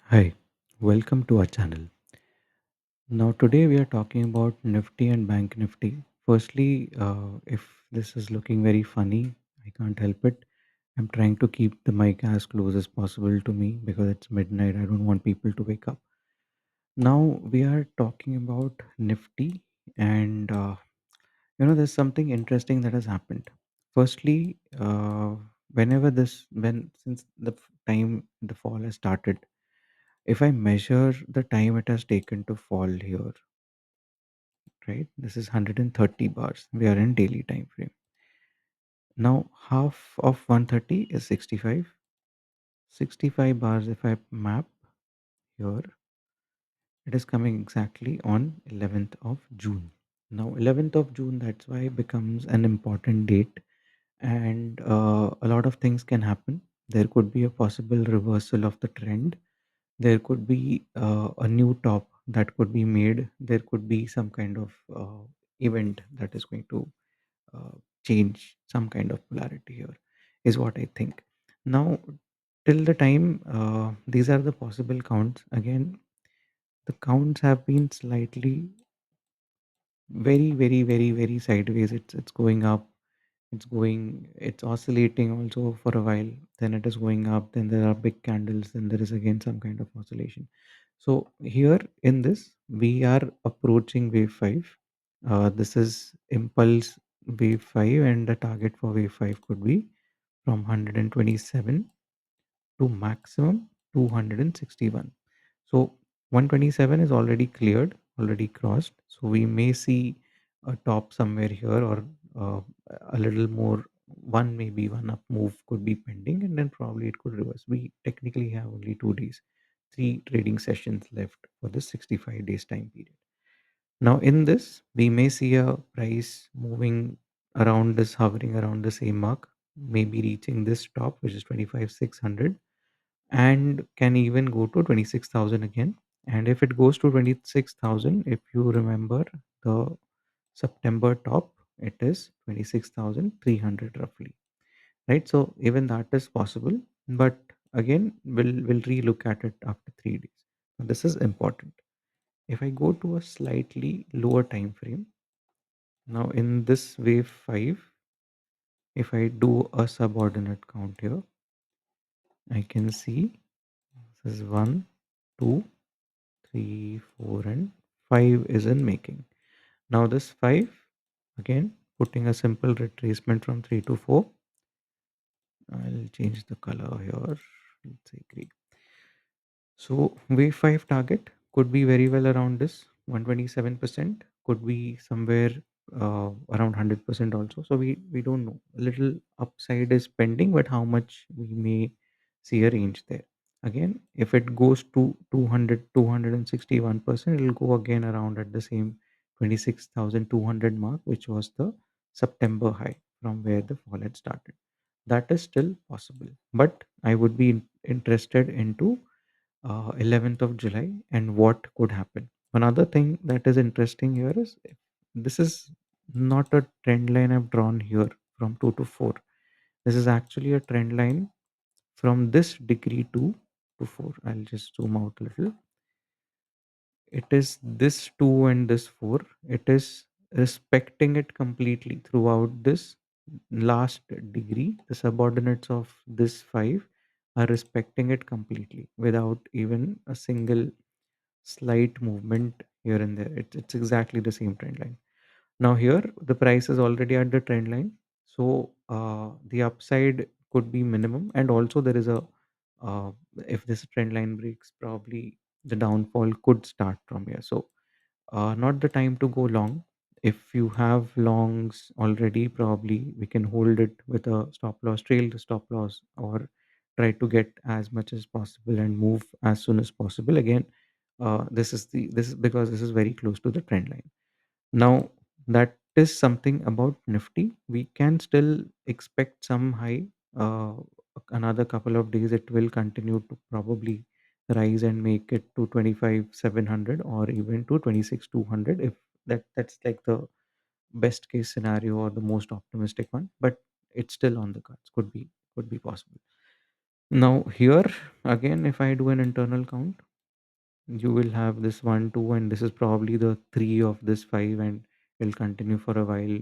Hi, welcome to our channel. Now, today we are talking about Nifty and Bank Nifty. Firstly, if this is looking very funny, I can't help it. I'm trying to keep the mic as close as possible to me because it's midnight. I don't want people to wake up. Now, we are talking about Nifty, and there's something interesting that has happened. Firstly, since time the fall has started, if I measure the time it has taken to fall here, right? This is 130 bars. We are in daily time frame. Now, half of 130 is 65. 65 bars, if I map here, it is coming exactly on 11th of June. Now, 11th of June, that's why it becomes an important date, and a lot of things can happen. There could be a possible reversal of the trend. There could be a new top that could be made. There could be some kind of event that is going to uh, change some kind of polarity here, is what I think. Now, till the time these are the possible counts. Again, the counts have been slightly very, very, very, very sideways. It's going up, it's oscillating also for a while, then it is going up, then there are big candles, then there is again some kind of oscillation. So here in this we are approaching wave 5. This is impulse wave 5, and the target for wave 5 could be from 127 to maximum 261. So 127 is already cleared, already crossed. So we may see a top somewhere here, or uh, a little more, one maybe one up move could be pending, and then probably it could reverse. We technically have only 2 days, three trading sessions left for this 65 days time period. Now in this, we may see a price moving around this, hovering around the same mark, maybe reaching this top, which is 25,600, and can even go to 26,000 again. And if it goes to 26,000, if you remember the September top, it is 26,300 roughly, right? So even that is possible, but again, we'll relook at it after 3 days. Now, this is important. If I go to a slightly lower time frame, now in this wave 5, if I do a subordinate count here, I can see this is 1, 2, 3, 4, and 5 is in making. Now this 5, again, putting a simple retracement from 3 to 4. I'll change the color here. Let's say green. So wave 5 target could be very well around this 127%, could be somewhere around 100% also. So we don't know. A little upside is pending, but how much we may see a range there. Again, if it goes to 200, 261%, it will go again around at the same 26,200 mark, which was the September high from where the fall had started. That is still possible, but I would be interested into 11th of July and what could happen. Another thing that is interesting here is this is not a trend line I've drawn here from 2 to 4. This is actually a trend line from this degree 2 to 4. I'll just zoom out a little. It is this 2 and this 4. It is respecting it completely throughout this last degree. The subordinates of this 5 are respecting it completely without even a single slight movement here and there. It's exactly the same trend line. Now here the price is already at the trend line, so the upside could be minimum, and also there is a uh, if this trend line breaks, probably the downfall could start from here. So not the time to go long. If you have longs already, probably we can hold it with a stop loss, trail the stop loss, or try to get as much as possible and move as soon as possible. Again, this is because this is very close to the trend line. Now, that is something about Nifty. We can still expect some high. Uh, Another couple of days, it will continue to probably rise and make it to 25,700 or even to 26,200, if that's like the best case scenario or the most optimistic one. But it's still on the cards. Could be possible. Now here again, if I do an internal count, you will have this 1 2, and this is probably the 3 of this 5, and it'll continue for a while,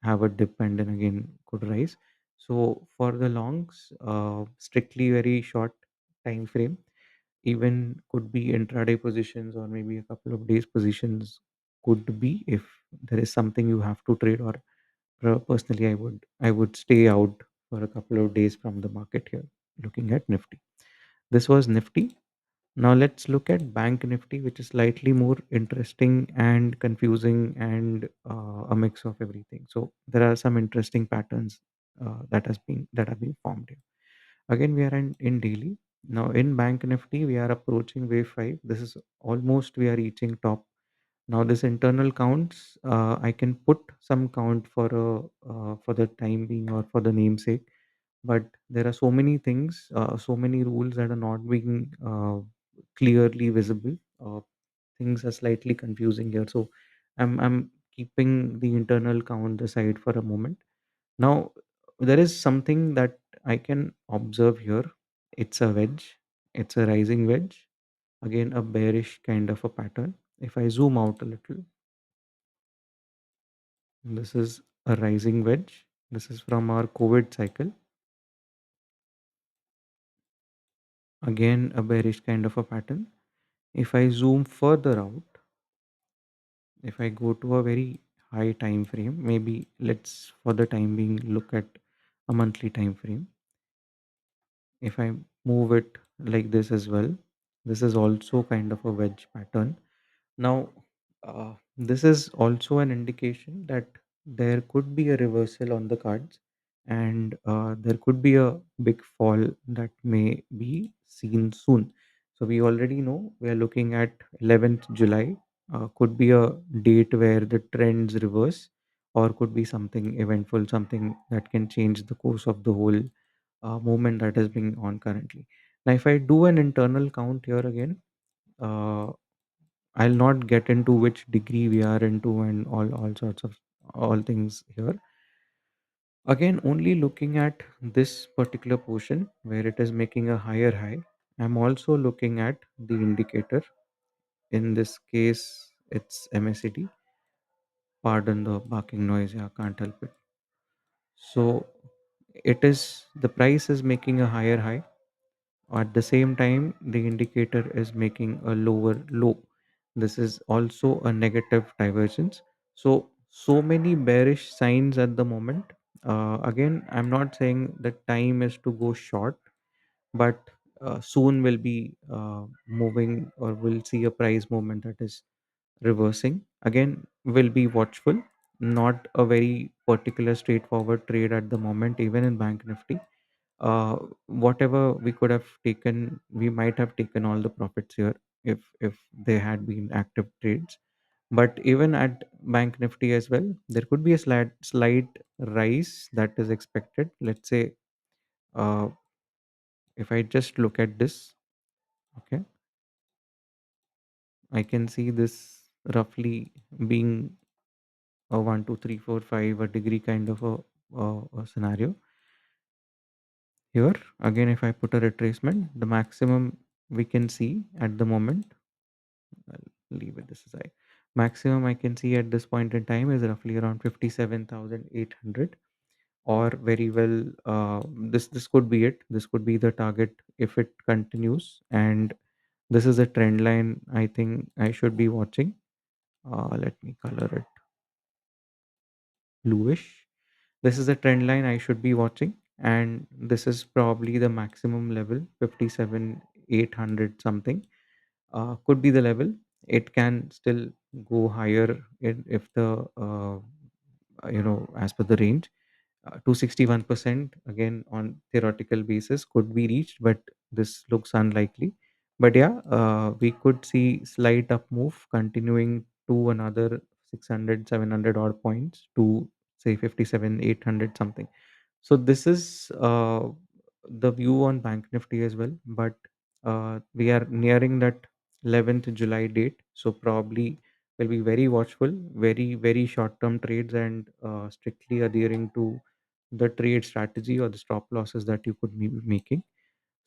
have a dip, and then again could rise. So for the longs, strictly very short time frame, even could be intraday positions or maybe a couple of days positions, could be if there is something you have to trade. Or personally, I would stay out for a couple of days from the market here, looking at Nifty. This was Nifty. Now let's look at Bank Nifty, which is slightly more interesting and confusing, and a mix of everything. So there are some interesting patterns that have been formed here. Again, we are in daily. Now in Bank Nifty, we are approaching wave five. This is almost we are reaching top. Now this internal counts, I can put some count for the time being or for the namesake, but there are so many things, so many rules that are not being clearly visible. Things are slightly confusing here, so I'm keeping the internal count aside for a moment. Now there is something that I can observe here. It's a wedge. It's a rising wedge. Again, a bearish kind of a pattern. If I zoom out a little, this is a rising wedge. This is from our COVID cycle. Again, a bearish kind of a pattern. If I zoom further out, if I go to a very high time frame, maybe let's for the time being look at a monthly time frame. If I move it like this as well, this is also kind of a wedge pattern. Now, this is also an indication that there could be a reversal on the cards, and there could be a big fall that may be seen soon. So, we already know we are looking at 11th July, could be a date where the trends reverse, or could be something eventful, something that can change the course of the whole movement that is being on currently. Now, if I do an internal count here again, uh, I'll not get into which degree we are into and all sorts of all things here. Again, only looking at this particular portion where it is making a higher high. I'm also looking at the indicator. In this case, it's MACD. Pardon the barking noise. Yeah, can't help it. So it is the price is making a higher high. At the same time, the indicator is making a lower low. This is also a negative divergence. So many bearish signs at the moment. Again, I'm not saying the time is to go short, but soon we'll be moving, or we'll see a price movement that is reversing. Again, we'll be watchful. Not a very particular straightforward trade at the moment, even in Bank Nifty. Whatever we could have taken, we might have taken all the profits here if they had been active trades. But even at Bank Nifty as well, there could be a slight rise that is expected. Let's say, uh, if I just look at this, okay, I can see this roughly being a 1 2 3 4 5 a degree kind of a scenario here. Again, if I put a retracement, the maximum we can see at the moment, I'll leave it this aside. Maximum I can see at this point in time is roughly around 57,800, or very well, this could be it. This could be the target if it continues, and this is a trend line I think I should be watching. Let me color it bluish. This is a trend line I should be watching, and this is probably the maximum level, 57,800 something. Could be the level. It can still go higher if the as per the range. 261% again on theoretical basis could be reached, but this looks unlikely. But yeah, we could see slight up move continuing to another 600, 700 odd points to say 57, 800 something. So this is the view on Bank Nifty as well. But we are nearing that 11th July date. So probably will be very watchful, very, very short term trades, and strictly adhering to the trade strategy or the stop losses that you could be making.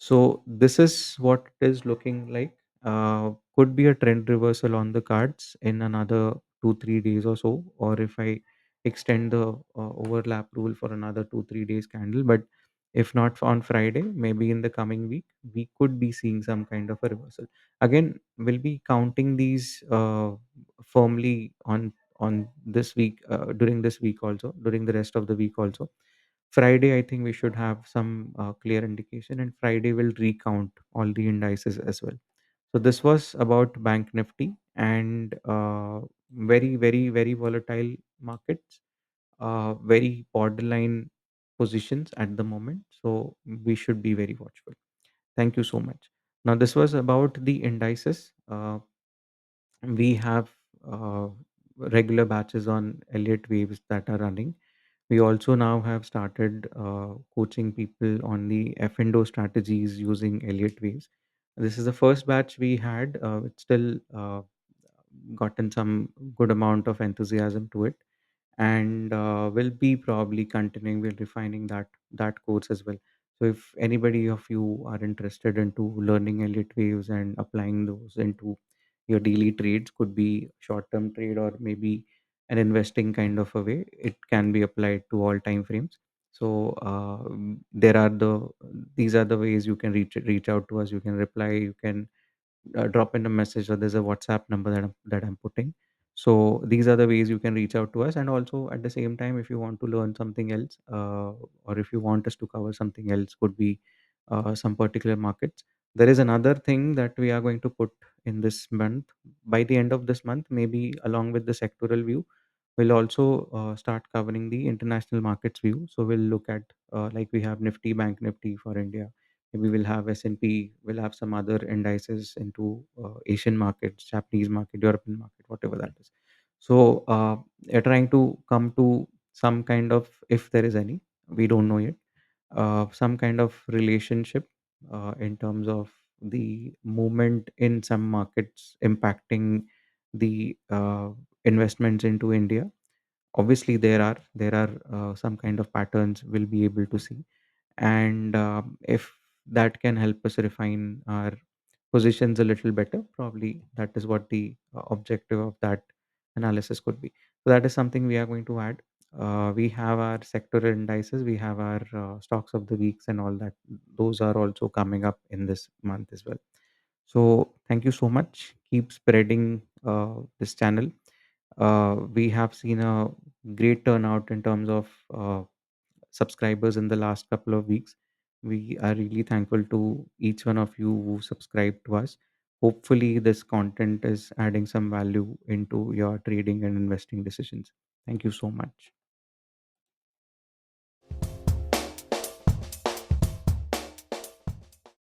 So this is what it is looking like. Could be a trend reversal on the cards in another 2 3 days or so, or if I extend the overlap rule for another 2 3 days candle. But if not on Friday, maybe in the coming week, we could be seeing some kind of a reversal. Again, we'll be counting these firmly on this week, during this week also, during the rest of the week also. Friday, I think we should have some clear indication, and Friday will recount all the indices as well. So this was about Bank Nifty and very, very, very volatile markets, very borderline positions at the moment. So we should be very watchful. Thank you so much. Now, this was about the indices. We have regular batches on Elliott Waves that are running. We also now have started coaching people on the F&O strategies using Elliott Waves. This is the first batch we had. It's still gotten some good amount of enthusiasm to it, and we'll be probably continuing with refining that course as well. So if anybody of you are interested into learning Elliott Waves and applying those into your daily trades, could be short term trade or maybe an investing kind of a way, it can be applied to all time frames. So there are these are the ways you can reach out to us. You can reply, you can drop in a message, or there's a WhatsApp number that I'm putting. So these are the ways you can reach out to us. And also at the same time, if you want to learn something else, or if you want us to cover something else, could be some particular markets. There is another thing that we are going to put in this month. By the end of this month, maybe along with the sectoral view, we'll also start covering the international markets view. So we'll look at, like we have Nifty, Bank Nifty for India. Maybe we'll have S&P, we'll have some other indices into Asian markets, Japanese market, European market, whatever that is. So we're trying to come to some kind of, if there is any, we don't know yet, some kind of relationship in terms of the movement in some markets impacting the investments into India. Obviously, there are some kind of patterns we'll be able to see, and if that can help us refine our positions a little better, probably that is what the objective of that analysis could be. So that is something we are going to add. We have our sectoral indices, we have our stocks of the weeks and all that. Those are also coming up in this month as well. So thank you so much. Keep spreading this channel. We have seen a great turnout in terms of subscribers in the last couple of weeks. We are really thankful to each one of you who subscribe to us. Hopefully, this content is adding some value into your trading and investing decisions. Thank you so much.